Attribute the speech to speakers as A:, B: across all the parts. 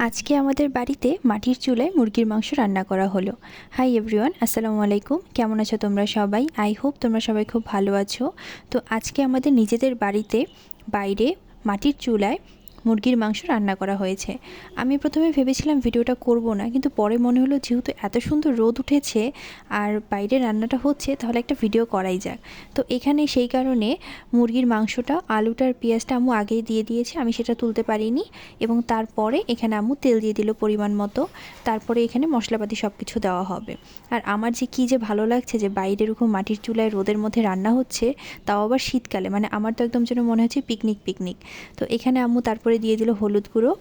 A: আজকে আমাদের বাড়িতে মাটির চুলায় মুরগির মাংস রান্না করা হলো। হাই এভরিওয়ান, আসসালামু আলাইকুম। কেমন আছো তোমরা সবাই? আই হোপ তোমরা সবাই খুব ভালো আছো। তো আজকে আমাদের নিজেদের বাড়িতে বাইরে মাটির চুলায় মুরগির মাংস রান্না করা হয়েছে। আমি প্রথমে ভেবেছিলাম ভিডিওটা করব না, কিন্তু পরে মনে হলো যেহেতু এত সুন্দর রোদ উঠেছে আর বাইরে রান্নাটা হচ্ছে, তাহলে একটা ভিডিও করাই যাক। তো এখানে সেই কারণে মুরগির মাংসটা, আলুটার পেঁয়াজটা আম্মু আগেই দিয়ে দিয়েছে, আমি সেটা তুলতে পারিনি। এবং তারপরে এখানে আম্মু তেল দিয়ে দিল পরিমাণ মতো। তারপরে এখানে মশলাপাতি সব কিছু দেওয়া হবে। আর আমার যে কী যে ভালো লাগছে যে বাইরে এরকম মাটির চুলায় রোদের মধ্যে রান্না হচ্ছে, তাও আবার শীতকালে। মানে আমার তো একদম যেন মনে হচ্ছে পিকনিক পিকনিক। তো এখানে আম্মু তারপরে দিয়ে দিল হলুদ গুঁড়ো,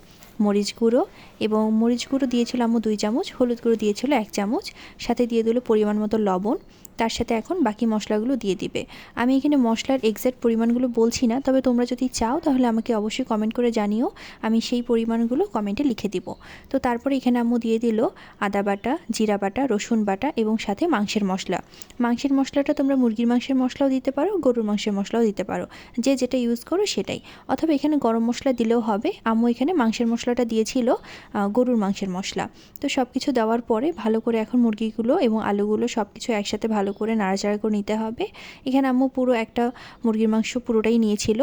A: মরিচ গুঁড়ো, এবং মরিচ গুঁড়ো দিয়েছিল আম্মু 2 চামচ, হলুদ গুঁড়ো দিয়েছিল 1 চামচ, সাথে দিয়ে দিল পরিমাণ মতো লবণ। তার সাথে এখন বাকি মশলাগুলো দিয়ে দিবে। আমি এখানে মশলার এক্সাক্ট পরিমাণগুলো বলছি না, তবে তোমরা যদি চাও তাহলে আমাকে অবশ্যই কমেন্ট করে জানিও, আমি সেই পরিমাণগুলো কমেন্টে লিখে দিব। তো তারপরে এখানে আম্মু দিয়ে দিল আদা বাটা, জিরা বাটা, রসুন বাটা এবং সাথে মাংসের মশলা। মাংসের মশলাটা তোমরা মুরগির মাংসের মশলাও দিতে পারো, গরুর মাংসের মশলাও দিতে পারো, যে যেটা ইউজ করো সেটাই। অথবা এখানে গরম মশলা দিলেও হবে। আম্মু এখানে মাংসের মশলাটা দিয়েছিল গরুর মাংসের মশলা। তো সব কিছু দেওয়ার পরে ভালো করে এখন মুরগিগুলো এবং আলুগুলো সব কিছু একসাথে ভালো করে নাড়াচাড়া করে নিতে হবে। এখানে আম্মু পুরো একটা মুরগির মাংস পুরোটাই নিয়েছিল।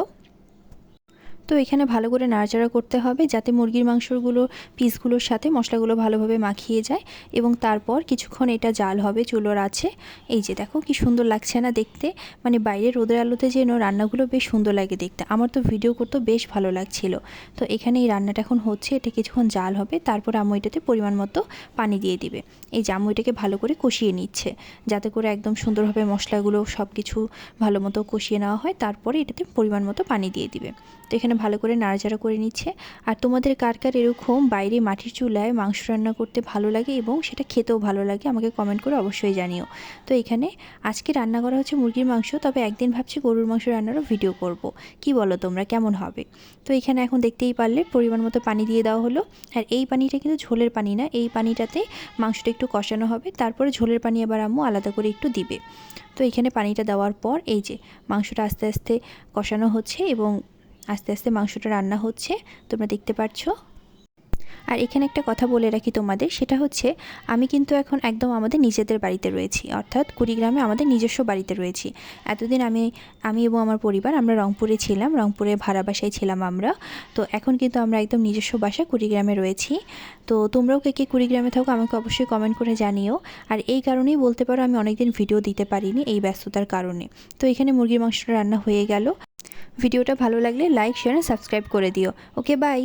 A: তো এখানে ভালো করে নাড়াচাড়া করতে হবে যাতে মুরগির মাংসগুলো পিসগুলোর সাথে মশলাগুলো ভালোভাবে মাখিয়ে যায়। এবং তারপর কিছুক্ষণ এটা জাল হবে চুলোর আছে। এই যে দেখো কি সুন্দর লাগছে না দেখতে, মানে বাইরে রোদের আলোতে যেন রান্নাগুলো বেশ সুন্দর লাগে দেখতে। আমার তো ভিডিও করতে বেশ ভালো লাগছিল। তো এখানে এই রান্নাটা এখন হচ্ছে, এটা কিছুক্ষণ জাল হবে, তারপর আম্মু এটাতে পরিমাণ মতো পানি দিয়ে দিবে। এই যে আম্মু এটাকে ভালো করে কষিয়ে নিচ্ছে যাতে করে একদম সুন্দরভাবে মশলাগুলো সব কিছু ভালো মতো কষিয়ে নেওয়া হয়। তারপরে এটাতে পরিমাণ মতো পানি দিয়ে দিবে। তো এখানে ভালো করে নাড়াচাড়া করে নিচ্ছে। আর তোমাদের কার কার এরকম বাইরে মাটির চুলায় মাংস রান্না করতে ভালো লাগে এবং সেটা খেতেও ভালো লাগে, আমাকে কমেন্ট করে অবশ্যই জানিও। তো এখানে আজকে রান্না করা হচ্ছে মুরগির মাংস, তবে একদিন ভাবছি গরুর মাংস রান্নারও ভিডিও করব। কি বলো তোমরা, কেমন হবে? তো এখানে এখন দেখতেই পারলে পরিমাণ মতো পানি দিয়ে দেওয়া হলো। আর এই পানিটা কিন্তু ঝোলের পানি না, এই পানিটাতে মাংসটা একটু কষানো হবে, তারপরে ঝোলের পানি আবার আম্মু আলাদা করে একটু দিবে। তো এখানে পানিটা দেওয়ার পর এই যে মাংসটা আস্তে আস্তে কষানো হচ্ছে এবং আস্তে আস্তে মাংসটা রান্না হচ্ছে, তোমরা দেখতে পাচ্ছ। আর এখানে একটা কথা বলে রাখি তোমাদের, সেটা হচ্ছে আমি কিন্তু এখন একদম আমাদের নিজেদের বাড়িতে রয়েছি, অর্থাৎ কুড়িগ্রামে আমাদের নিজস্ব বাড়িতে রয়েছি। এতদিন আমি এবং আমার পরিবার আমরা রংপুরে ছিলাম, রংপুরে ভাড়া বাসায় ছিলাম আমরা। তো এখন কিন্তু আমরা একদম নিজস্ব বাসায় কুড়িগ্রামে রয়েছি। তো তোমরাও কে কে কুড়িগ্রামে থাকো আমাকে অবশ্যই কমেন্ট করে জানিও। আর এই কারণেই বলতে পারো আমি অনেকদিন ভিডিও দিতে পারিনি এই ব্যস্ততার কারণে। তো এখানে মুরগির মাংসটা রান্না হয়ে গেল। ভিডিওটা ভালো লাগলে লাইক, শেয়ার, সাবস্ক্রাইব করে দিও। ওকে, বাই।